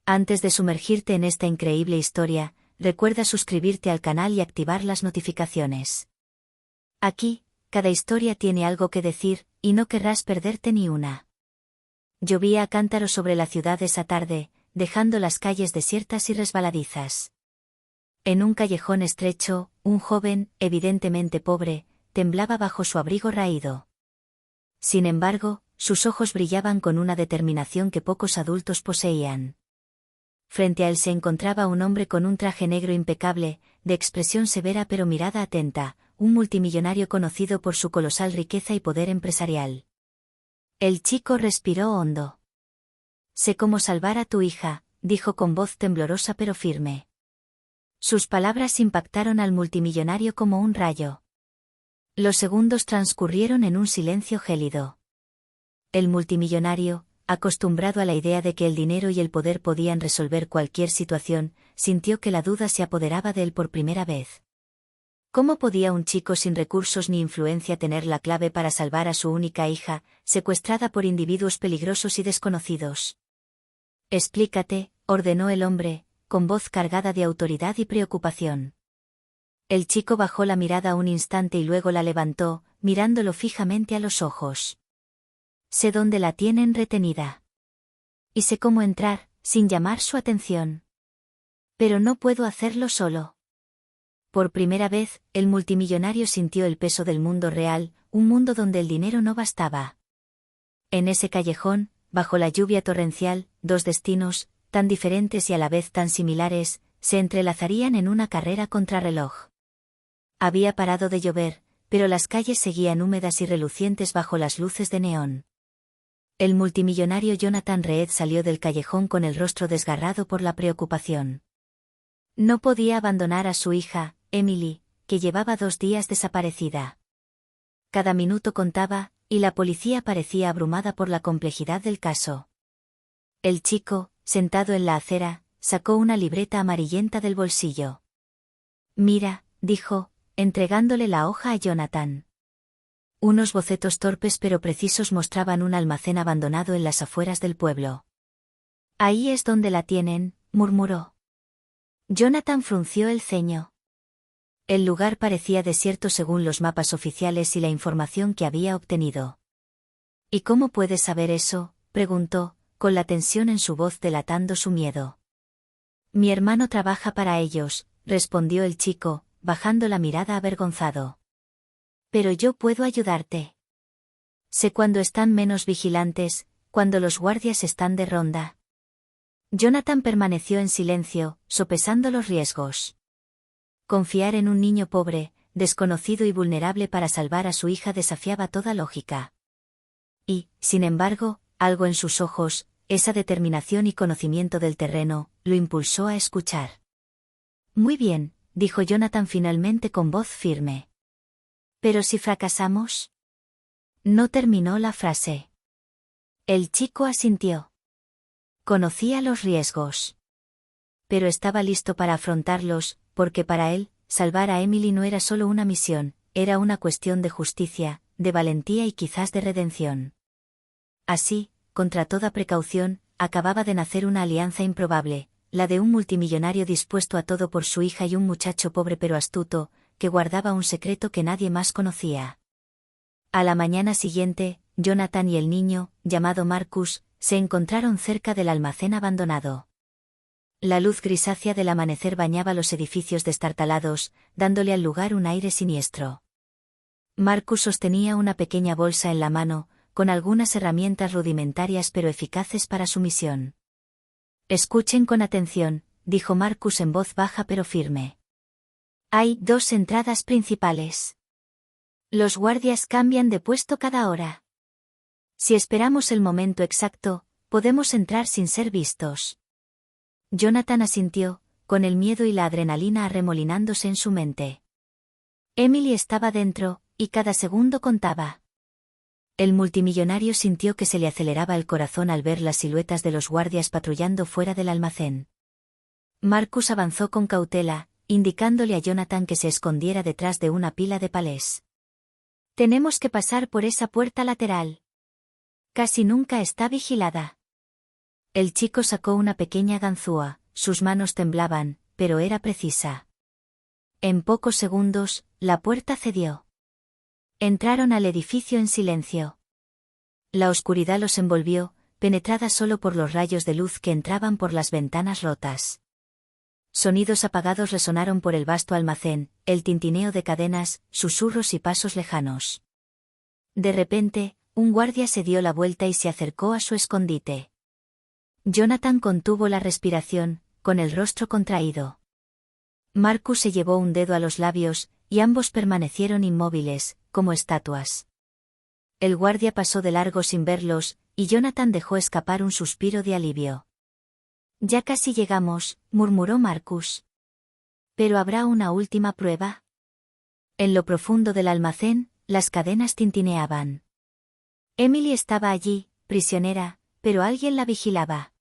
Antes de sumergirte en esta increíble historia, recuerda suscribirte al canal y activar las notificaciones. Aquí, cada historia tiene algo que decir, y no querrás perderte ni una. Llovía a cántaros sobre la ciudad esa tarde, dejando las calles desiertas y resbaladizas. En un callejón estrecho, un joven, evidentemente pobre, temblaba bajo su abrigo raído. Sin embargo, sus ojos brillaban con una determinación que pocos adultos poseían. Frente a él se encontraba un hombre con un traje negro impecable, de expresión severa pero mirada atenta, un multimillonario conocido por su colosal riqueza y poder empresarial. El chico respiró hondo. «Sé cómo salvar a tu hija», dijo con voz temblorosa pero firme. Sus palabras impactaron al multimillonario como un rayo. Los segundos transcurrieron en un silencio gélido. El multimillonario, acostumbrado a la idea de que el dinero y el poder podían resolver cualquier situación, sintió que la duda se apoderaba de él por primera vez. ¿Cómo podía un chico sin recursos ni influencia tener la clave para salvar a su única hija, secuestrada por individuos peligrosos y desconocidos? «Explícate», ordenó el hombre, con voz cargada de autoridad y preocupación. El chico bajó la mirada un instante y luego la levantó, mirándolo fijamente a los ojos. «Sé dónde la tienen retenida. Y sé cómo entrar, sin llamar su atención. Pero no puedo hacerlo solo». Por primera vez, el multimillonario sintió el peso del mundo real, un mundo donde el dinero no bastaba. En ese callejón, bajo la lluvia torrencial, dos destinos, tan diferentes y a la vez tan similares, se entrelazarían en una carrera contrarreloj. Había parado de llover, pero las calles seguían húmedas y relucientes bajo las luces de neón. El multimillonario Jonathan Reed salió del callejón con el rostro desgarrado por la preocupación. No podía abandonar a su hija, Emily, que llevaba 2 días desaparecida. Cada minuto contaba, y la policía parecía abrumada por la complejidad del caso. El chico, sentado en la acera, sacó una libreta amarillenta del bolsillo. «Mira», dijo, entregándole la hoja a Jonathan. Unos bocetos torpes pero precisos mostraban un almacén abandonado en las afueras del pueblo. «Ahí es donde la tienen», murmuró. Jonathan frunció el ceño. El lugar parecía desierto según los mapas oficiales y la información que había obtenido. «¿Y cómo puedes saber eso?», preguntó, con la tensión en su voz delatando su miedo. «Mi hermano trabaja para ellos», respondió el chico, bajando la mirada avergonzado. «Pero yo puedo ayudarte. Sé cuándo están menos vigilantes, cuando los guardias están de ronda». Jonathan permaneció en silencio, sopesando los riesgos. Confiar en un niño pobre, desconocido y vulnerable para salvar a su hija desafiaba toda lógica. Y, sin embargo, algo en sus ojos, esa determinación y conocimiento del terreno, lo impulsó a escuchar. «Muy bien», dijo Jonathan finalmente con voz firme. «¿Pero si fracasamos?». No terminó la frase. El chico asintió. Conocía los riesgos. Pero estaba listo para afrontarlos, porque para él, salvar a Emily no era solo una misión, era una cuestión de justicia, de valentía y quizás de redención. Así, contra toda precaución, acababa de nacer una alianza improbable, la de un multimillonario dispuesto a todo por su hija y un muchacho pobre pero astuto, que guardaba un secreto que nadie más conocía. A la mañana siguiente, Jonathan y el niño, llamado Marcus, se encontraron cerca del almacén abandonado. La luz grisácea del amanecer bañaba los edificios destartalados, dándole al lugar un aire siniestro. Marcus sostenía una pequeña bolsa en la mano, con algunas herramientas rudimentarias pero eficaces para su misión. «Escuchen con atención», dijo Marcus en voz baja pero firme. «Hay 2 entradas principales. Los guardias cambian de puesto cada hora. Si esperamos el momento exacto, podemos entrar sin ser vistos». Jonathan asintió, con el miedo y la adrenalina arremolinándose en su mente. Emily estaba dentro, y cada segundo contaba. El multimillonario sintió que se le aceleraba el corazón al ver las siluetas de los guardias patrullando fuera del almacén. Marcus avanzó con cautela, indicándole a Jonathan que se escondiera detrás de una pila de palés. «Tenemos que pasar por esa puerta lateral. Casi nunca está vigilada». El chico sacó una pequeña ganzúa, sus manos temblaban, pero era precisa. En pocos segundos, la puerta cedió. Entraron al edificio en silencio. La oscuridad los envolvió, penetrada solo por los rayos de luz que entraban por las ventanas rotas. Sonidos apagados resonaron por el vasto almacén, el tintineo de cadenas, susurros y pasos lejanos. De repente, un guardia se dio la vuelta y se acercó a su escondite. Jonathan contuvo la respiración, con el rostro contraído. Marcus se llevó un dedo a los labios, y ambos permanecieron inmóviles, como estatuas. El guardia pasó de largo sin verlos, y Jonathan dejó escapar un suspiro de alivio. Ya casi llegamos, murmuró Marcus. ¿Pero habrá una última prueba? En lo profundo del almacén, las cadenas tintineaban. Emily estaba allí, prisionera, pero alguien la vigilaba.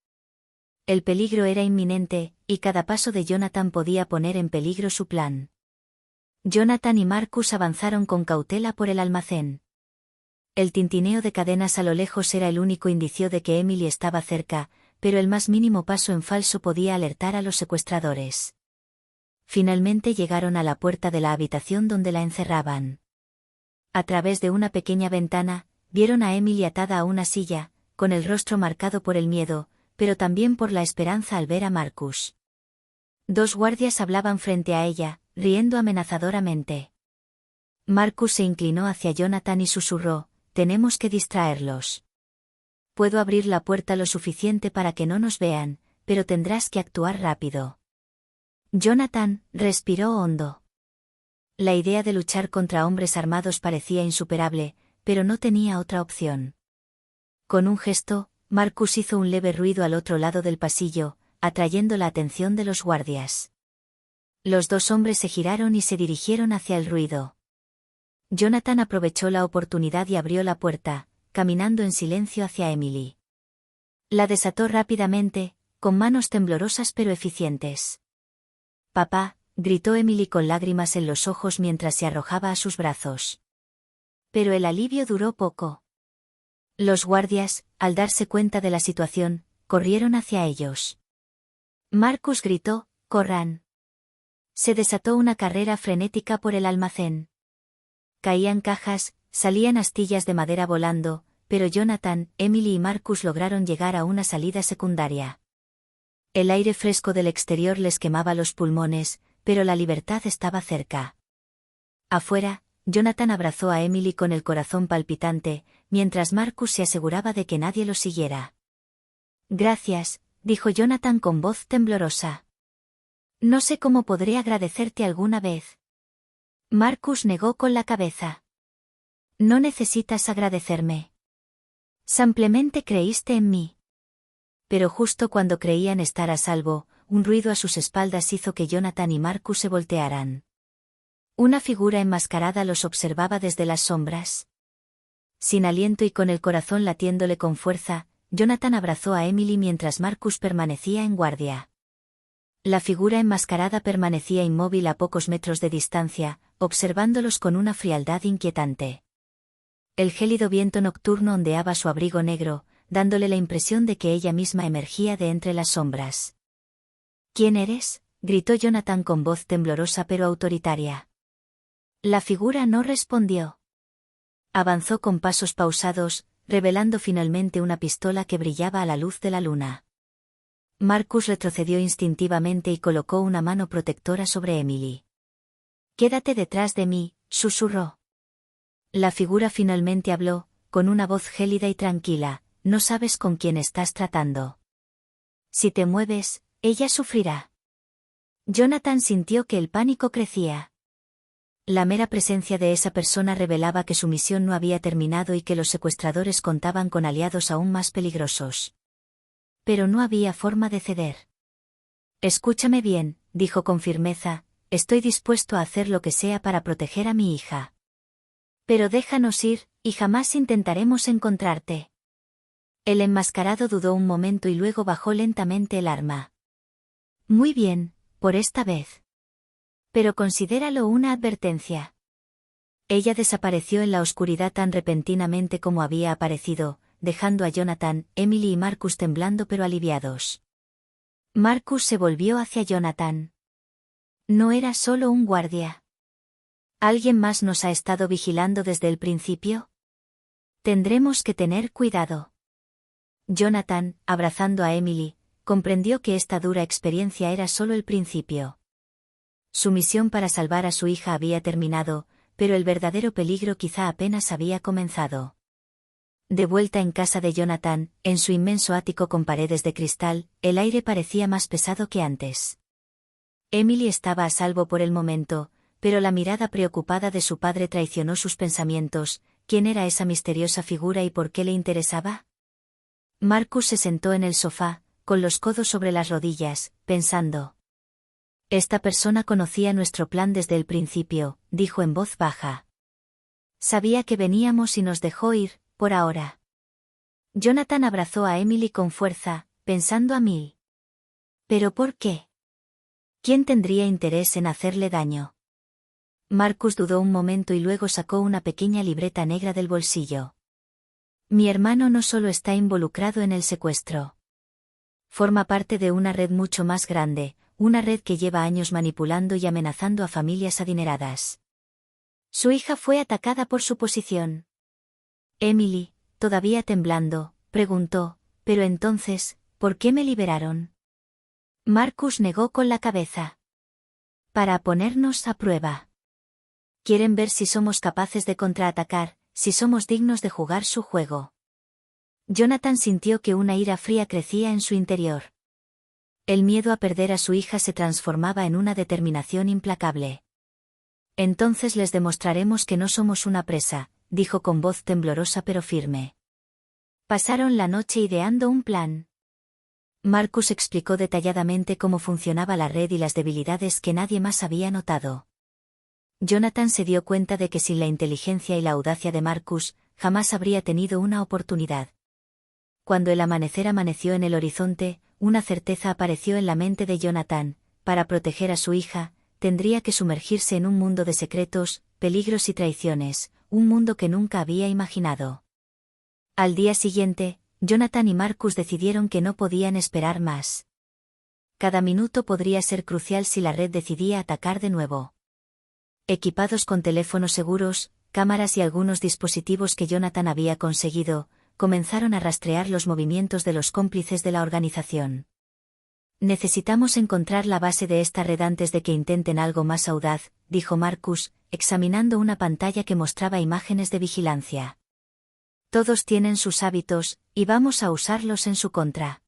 El peligro era inminente, y cada paso de Jonathan podía poner en peligro su plan. Jonathan y Marcus avanzaron con cautela por el almacén. El tintineo de cadenas a lo lejos era el único indicio de que Emily estaba cerca, pero el más mínimo paso en falso podía alertar a los secuestradores. Finalmente llegaron a la puerta de la habitación donde la encerraban. A través de una pequeña ventana, vieron a Emily atada a una silla, con el rostro marcado por el miedo, pero también por la esperanza al ver a Marcus. Dos guardias hablaban frente a ella, riendo amenazadoramente. Marcus se inclinó hacia Jonathan y susurró: «Tenemos que distraerlos. Puedo abrir la puerta lo suficiente para que no nos vean, pero tendrás que actuar rápido». Jonathan respiró hondo. La idea de luchar contra hombres armados parecía insuperable, pero no tenía otra opción. Con un gesto, Marcus hizo un leve ruido al otro lado del pasillo, atrayendo la atención de los guardias. Los dos hombres se giraron y se dirigieron hacia el ruido. Jonathan aprovechó la oportunidad y abrió la puerta, caminando en silencio hacia Emily. La desató rápidamente, con manos temblorosas pero eficientes. «Papá», gritó Emily con lágrimas en los ojos mientras se arrojaba a sus brazos. Pero el alivio duró poco. Los guardias, al darse cuenta de la situación, corrieron hacia ellos. Marcus gritó: «¡Corran!». Se desató una carrera frenética por el almacén. Caían cajas, salían astillas de madera volando, pero Jonathan, Emily y Marcus lograron llegar a una salida secundaria. El aire fresco del exterior les quemaba los pulmones, pero la libertad estaba cerca. Afuera, Jonathan abrazó a Emily con el corazón palpitante, mientras Marcus se aseguraba de que nadie lo siguiera. «Gracias», dijo Jonathan con voz temblorosa. «No sé cómo podré agradecerte alguna vez». Marcus negó con la cabeza. «No necesitas agradecerme. Simplemente creíste en mí». Pero justo cuando creían estar a salvo, un ruido a sus espaldas hizo que Jonathan y Marcus se voltearan. Una figura enmascarada los observaba desde las sombras. Sin aliento y con el corazón latiéndole con fuerza, Jonathan abrazó a Emily mientras Marcus permanecía en guardia. La figura enmascarada permanecía inmóvil a pocos metros de distancia, observándolos con una frialdad inquietante. El gélido viento nocturno ondeaba su abrigo negro, dándole la impresión de que ella misma emergía de entre las sombras. «¿Quién eres?», gritó Jonathan con voz temblorosa pero autoritaria. La figura no respondió. Avanzó con pasos pausados, revelando finalmente una pistola que brillaba a la luz de la luna. Marcus retrocedió instintivamente y colocó una mano protectora sobre Emily. «Quédate detrás de mí», susurró. La figura finalmente habló, con una voz gélida y tranquila: «No sabes con quién estás tratando. Si te mueves, ella sufrirá». Jonathan sintió que el pánico crecía. La mera presencia de esa persona revelaba que su misión no había terminado y que los secuestradores contaban con aliados aún más peligrosos. Pero no había forma de ceder. «Escúchame bien», dijo con firmeza, «estoy dispuesto a hacer lo que sea para proteger a mi hija. Pero déjanos ir, y jamás intentaremos encontrarte». El enmascarado dudó un momento y luego bajó lentamente el arma. «Muy bien, por esta vez. Pero considéralo una advertencia». Ella desapareció en la oscuridad tan repentinamente como había aparecido, dejando a Jonathan, Emily y Marcus temblando pero aliviados. Marcus se volvió hacia Jonathan. No era solo un guardia. ¿Alguien más nos ha estado vigilando desde el principio? Tendremos que tener cuidado. Jonathan, abrazando a Emily, comprendió que esta dura experiencia era solo el principio. Su misión para salvar a su hija había terminado, pero el verdadero peligro quizá apenas había comenzado. De vuelta en casa de Jonathan, en su inmenso ático con paredes de cristal, el aire parecía más pesado que antes. Emily estaba a salvo por el momento, pero la mirada preocupada de su padre traicionó sus pensamientos. ¿Quién era esa misteriosa figura y por qué le interesaba? Marcus se sentó en el sofá, con los codos sobre las rodillas, pensando. Esta persona conocía nuestro plan desde el principio, dijo en voz baja. Sabía que veníamos y nos dejó ir, por ahora. Jonathan abrazó a Emily con fuerza, pensando a mil. ¿Pero por qué? ¿Quién tendría interés en hacerle daño? Marcus dudó un momento y luego sacó una pequeña libreta negra del bolsillo. Mi hermano no solo está involucrado en el secuestro. Forma parte de una red mucho más grande, una red que lleva años manipulando y amenazando a familias adineradas. Su hija fue atacada por su posición. Emily, todavía temblando, preguntó, ¿pero entonces, por qué me liberaron? Marcus negó con la cabeza. Para ponernos a prueba. Quieren ver si somos capaces de contraatacar, si somos dignos de jugar su juego. Jonathan sintió que una ira fría crecía en su interior. El miedo a perder a su hija se transformaba en una determinación implacable. Entonces les demostraremos que no somos una presa, dijo con voz temblorosa pero firme. Pasaron la noche ideando un plan. Marcus explicó detalladamente cómo funcionaba la red y las debilidades que nadie más había notado. Jonathan se dio cuenta de que sin la inteligencia y la audacia de Marcus, jamás habría tenido una oportunidad. Cuando el amanecer amaneció en el horizonte, una certeza apareció en la mente de Jonathan: para proteger a su hija, tendría que sumergirse en un mundo de secretos, peligros y traiciones, un mundo que nunca había imaginado. Al día siguiente, Jonathan y Marcus decidieron que no podían esperar más. Cada minuto podría ser crucial si la red decidía atacar de nuevo. Equipados con teléfonos seguros, cámaras y algunos dispositivos que Jonathan había conseguido, comenzaron a rastrear los movimientos de los cómplices de la organización. Necesitamos encontrar la base de esta red antes de que intenten algo más audaz, dijo Marcus, examinando una pantalla que mostraba imágenes de vigilancia. Todos tienen sus hábitos, y vamos a usarlos en su contra.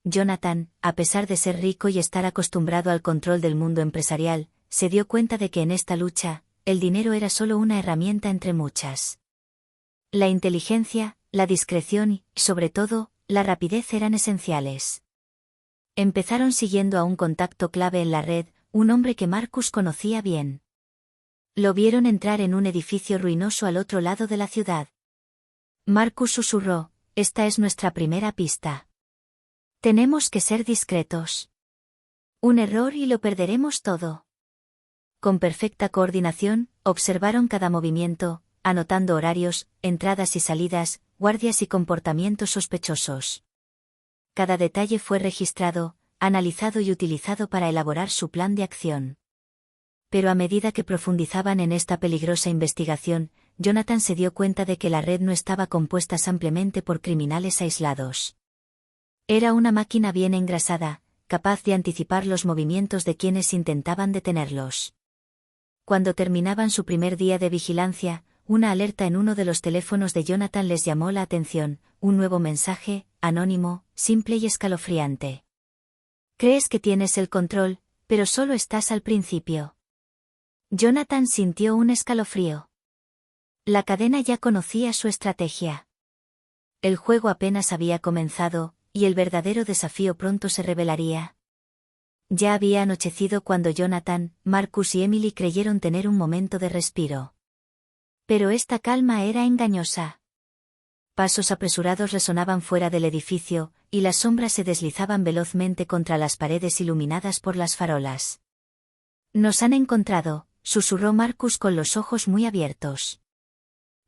Jonathan, a pesar de ser rico y estar acostumbrado al control del mundo empresarial, se dio cuenta de que en esta lucha, el dinero era solo una herramienta entre muchas. La inteligencia, la discreción y, sobre todo, la rapidez eran esenciales. Empezaron siguiendo a un contacto clave en la red, un hombre que Marcus conocía bien. Lo vieron entrar en un edificio ruinoso al otro lado de la ciudad. Marcus susurró: esta es nuestra primera pista. Tenemos que ser discretos. Un error y lo perderemos todo. Con perfecta coordinación, observaron cada movimiento, anotando horarios, entradas y salidas, guardias y comportamientos sospechosos. Cada detalle fue registrado, analizado y utilizado para elaborar su plan de acción. Pero a medida que profundizaban en esta peligrosa investigación, Jonathan se dio cuenta de que la red no estaba compuesta simplemente por criminales aislados. Era una máquina bien engrasada, capaz de anticipar los movimientos de quienes intentaban detenerlos. Cuando terminaban su primer día de vigilancia, una alerta en uno de los teléfonos de Jonathan les llamó la atención: un nuevo mensaje, anónimo, simple y escalofriante. Crees que tienes el control, pero solo estás al principio. Jonathan sintió un escalofrío. La cadena ya conocía su estrategia. El juego apenas había comenzado, y el verdadero desafío pronto se revelaría. Ya había anochecido cuando Jonathan, Marcus y Emily creyeron tener un momento de respiro. Pero esta calma era engañosa. Pasos apresurados resonaban fuera del edificio, y las sombras se deslizaban velozmente contra las paredes iluminadas por las farolas. Nos han encontrado, susurró Marcus con los ojos muy abiertos.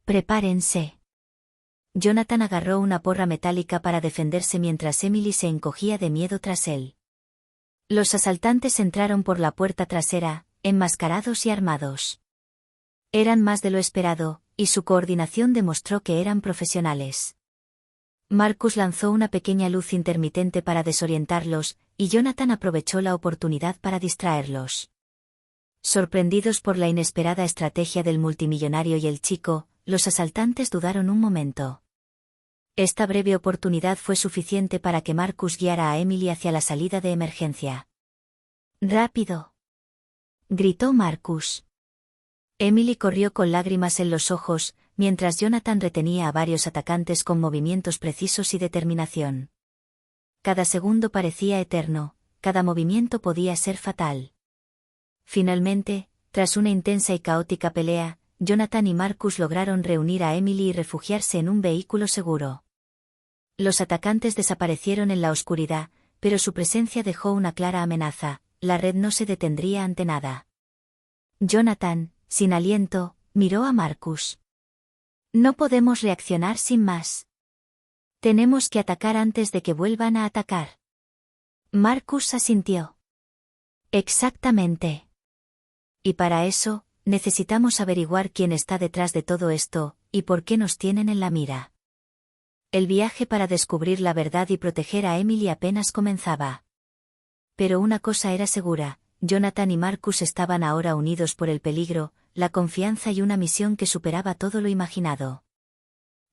Prepárense. Jonathan agarró una porra metálica para defenderse mientras Emily se encogía de miedo tras él. Los asaltantes entraron por la puerta trasera, enmascarados y armados. Eran más de lo esperado, y su coordinación demostró que eran profesionales. Marcus lanzó una pequeña luz intermitente para desorientarlos, y Jonathan aprovechó la oportunidad para distraerlos. Sorprendidos por la inesperada estrategia del multimillonario y el chico, los asaltantes dudaron un momento. Esta breve oportunidad fue suficiente para que Marcus guiara a Emily hacia la salida de emergencia. ¡Rápido!, gritó Marcus. Emily corrió con lágrimas en los ojos, mientras Jonathan retenía a varios atacantes con movimientos precisos y determinación. Cada segundo parecía eterno, cada movimiento podía ser fatal. Finalmente, tras una intensa y caótica pelea, Jonathan y Marcus lograron reunir a Emily y refugiarse en un vehículo seguro. Los atacantes desaparecieron en la oscuridad, pero su presencia dejó una clara amenaza: la red no se detendría ante nada. Jonathan, sin aliento, miró a Marcus. No podemos reaccionar sin más. Tenemos que atacar antes de que vuelvan a atacar. Marcus asintió. Exactamente. Y para eso, necesitamos averiguar quién está detrás de todo esto, y por qué nos tienen en la mira. El viaje para descubrir la verdad y proteger a Emily apenas comenzaba. Pero una cosa era segura: Jonathan y Marcus estaban ahora unidos por el peligro, la confianza y una misión que superaba todo lo imaginado.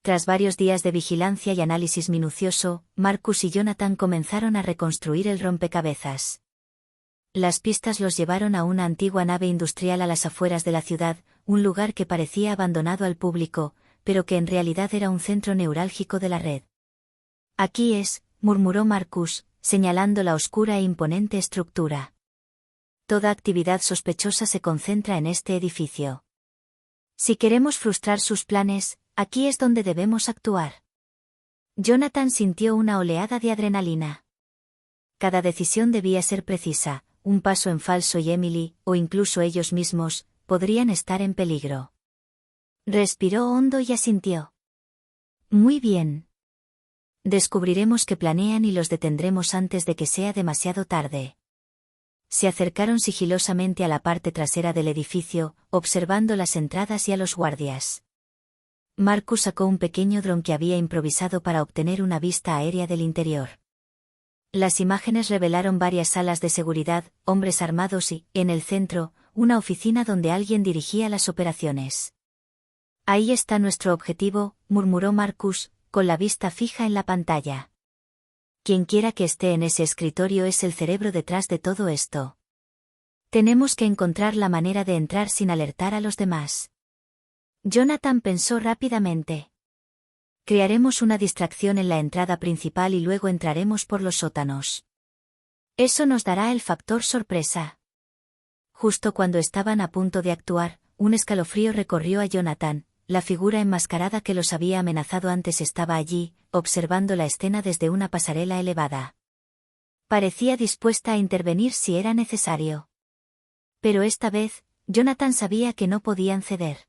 Tras varios días de vigilancia y análisis minucioso, Marcus y Jonathan comenzaron a reconstruir el rompecabezas. Las pistas los llevaron a una antigua nave industrial a las afueras de la ciudad, un lugar que parecía abandonado al público, pero que en realidad era un centro neurálgico de la red. Aquí es, murmuró Marcus, señalando la oscura e imponente estructura. Toda actividad sospechosa se concentra en este edificio. Si queremos frustrar sus planes, aquí es donde debemos actuar. Jonathan sintió una oleada de adrenalina. Cada decisión debía ser precisa: un paso en falso y Emily, o incluso ellos mismos, podrían estar en peligro. Respiró hondo y asintió. Muy bien. Descubriremos qué planean y los detendremos antes de que sea demasiado tarde. Se acercaron sigilosamente a la parte trasera del edificio, observando las entradas y a los guardias. Marcus sacó un pequeño dron que había improvisado para obtener una vista aérea del interior. Las imágenes revelaron varias salas de seguridad, hombres armados y, en el centro, una oficina donde alguien dirigía las operaciones. Ahí está nuestro objetivo, murmuró Marcus, con la vista fija en la pantalla. Quienquiera que esté en ese escritorio es el cerebro detrás de todo esto. Tenemos que encontrar la manera de entrar sin alertar a los demás. Jonathan pensó rápidamente. Crearemos una distracción en la entrada principal y luego entraremos por los sótanos. Eso nos dará el factor sorpresa. Justo cuando estaban a punto de actuar, un escalofrío recorrió a Jonathan. La figura enmascarada que los había amenazado antes estaba allí, observando la escena desde una pasarela elevada. Parecía dispuesta a intervenir si era necesario. Pero esta vez, Jonathan sabía que no podían ceder.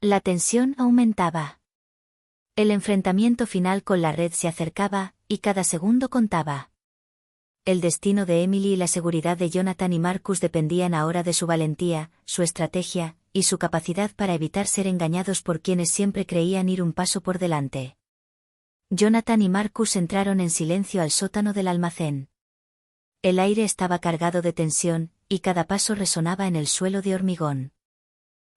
La tensión aumentaba. El enfrentamiento final con la red se acercaba, y cada segundo contaba. El destino de Emily y la seguridad de Jonathan y Marcus dependían ahora de su valentía, su estrategia, y su capacidad para evitar ser engañados por quienes siempre creían ir un paso por delante. Jonathan y Marcus entraron en silencio al sótano del almacén. El aire estaba cargado de tensión, y cada paso resonaba en el suelo de hormigón.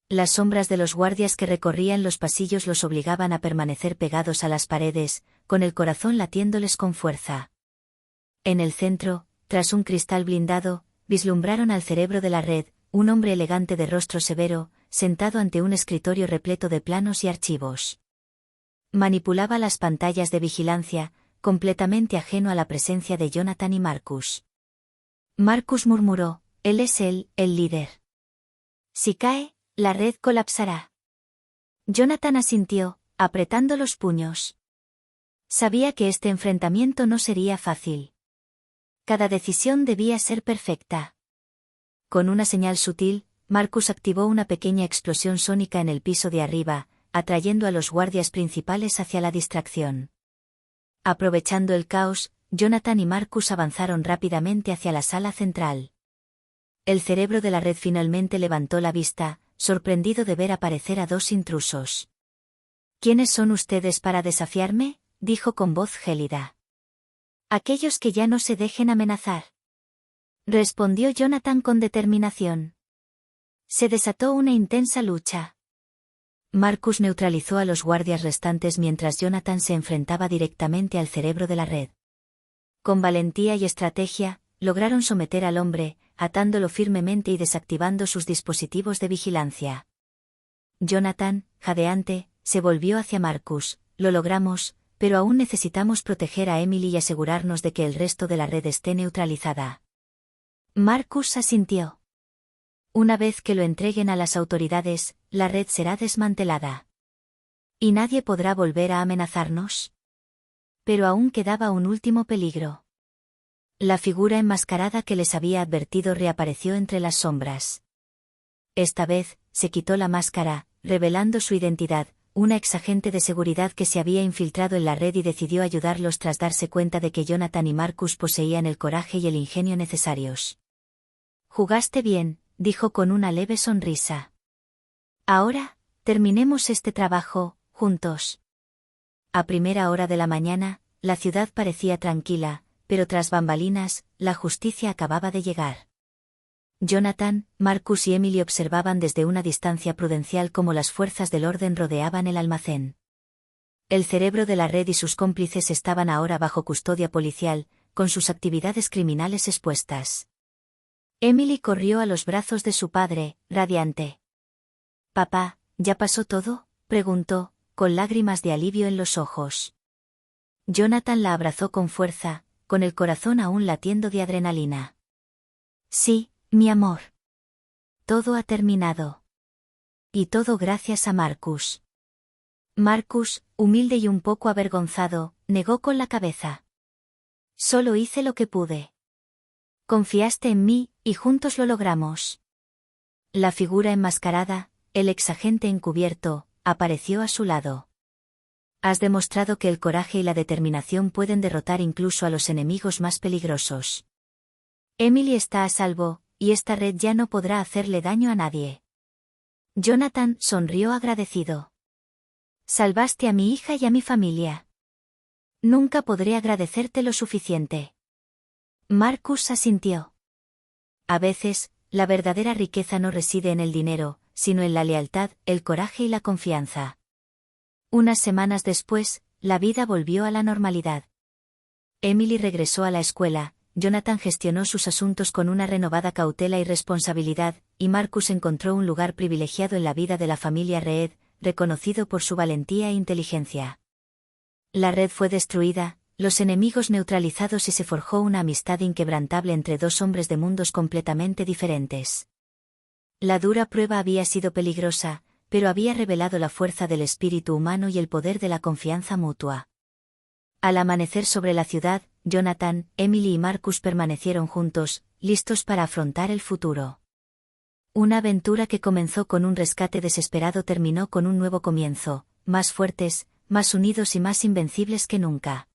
Las sombras de los guardias que recorrían los pasillos los obligaban a permanecer pegados a las paredes, con el corazón latiéndoles con fuerza. En el centro, tras un cristal blindado, vislumbraron al cerebro de la red, un hombre elegante de rostro severo, sentado ante un escritorio repleto de planos y archivos. Manipulaba las pantallas de vigilancia, completamente ajeno a la presencia de Jonathan y Marcus. Marcus murmuró: él es el líder. Si cae, la red colapsará. Jonathan asintió, apretando los puños. Sabía que este enfrentamiento no sería fácil. Cada decisión debía ser perfecta. Con una señal sutil, Marcus activó una pequeña explosión sónica en el piso de arriba, atrayendo a los guardias principales hacia la distracción. Aprovechando el caos, Jonathan y Marcus avanzaron rápidamente hacia la sala central. El cerebro de la red finalmente levantó la vista, sorprendido de ver aparecer a dos intrusos. ¿Quiénes son ustedes para desafiarme?, dijo con voz gélida. Aquellos que ya no se dejen amenazar. Respondió Jonathan con determinación. Se desató una intensa lucha. Marcus neutralizó a los guardias restantes mientras Jonathan se enfrentaba directamente al cerebro de la red. Con valentía y estrategia, lograron someter al hombre, atándolo firmemente y desactivando sus dispositivos de vigilancia. Jonathan, jadeante, se volvió hacia Marcus. Lo logramos, pero aún necesitamos proteger a Emily y asegurarnos de que el resto de la red esté neutralizada. Marcus asintió. Una vez que lo entreguen a las autoridades, la red será desmantelada. ¿Y nadie podrá volver a amenazarnos? Pero aún quedaba un último peligro. La figura enmascarada que les había advertido reapareció entre las sombras. Esta vez, se quitó la máscara, revelando su identidad, una exagente de seguridad que se había infiltrado en la red y decidió ayudarlos tras darse cuenta de que Jonathan y Marcus poseían el coraje y el ingenio necesarios. Jugaste bien, dijo con una leve sonrisa. Ahora, terminemos este trabajo, juntos. A primera hora de la mañana, la ciudad parecía tranquila, pero tras bambalinas, la justicia acababa de llegar. Jonathan, Marcus y Emily observaban desde una distancia prudencial cómo las fuerzas del orden rodeaban el almacén. El cerebro de la red y sus cómplices estaban ahora bajo custodia policial, con sus actividades criminales expuestas. Emily corrió a los brazos de su padre, radiante. «Papá, ¿ya pasó todo?», preguntó, con lágrimas de alivio en los ojos. Jonathan la abrazó con fuerza, con el corazón aún latiendo de adrenalina. «Sí, mi amor. Todo ha terminado. Y todo gracias a Marcus». Marcus, humilde y un poco avergonzado, negó con la cabeza. «Solo hice lo que pude. Confiaste en mí, y juntos lo logramos». La figura enmascarada, el exagente encubierto, apareció a su lado. «Has demostrado que el coraje y la determinación pueden derrotar incluso a los enemigos más peligrosos. Emily está a salvo, y esta red ya no podrá hacerle daño a nadie». Jonathan sonrió agradecido. «Salvaste a mi hija y a mi familia. Nunca podré agradecerte lo suficiente». Marcus asintió. A veces, la verdadera riqueza no reside en el dinero, sino en la lealtad, el coraje y la confianza. Unas semanas después, la vida volvió a la normalidad. Emily regresó a la escuela, Jonathan gestionó sus asuntos con una renovada cautela y responsabilidad, y Marcus encontró un lugar privilegiado en la vida de la familia Reed, reconocido por su valentía e inteligencia. La red fue destruida, los enemigos neutralizados y se forjó una amistad inquebrantable entre dos hombres de mundos completamente diferentes. La dura prueba había sido peligrosa, pero había revelado la fuerza del espíritu humano y el poder de la confianza mutua. Al amanecer sobre la ciudad, Jonathan, Emily y Marcus permanecieron juntos, listos para afrontar el futuro. Una aventura que comenzó con un rescate desesperado terminó con un nuevo comienzo, más fuertes, más unidos y más invencibles que nunca.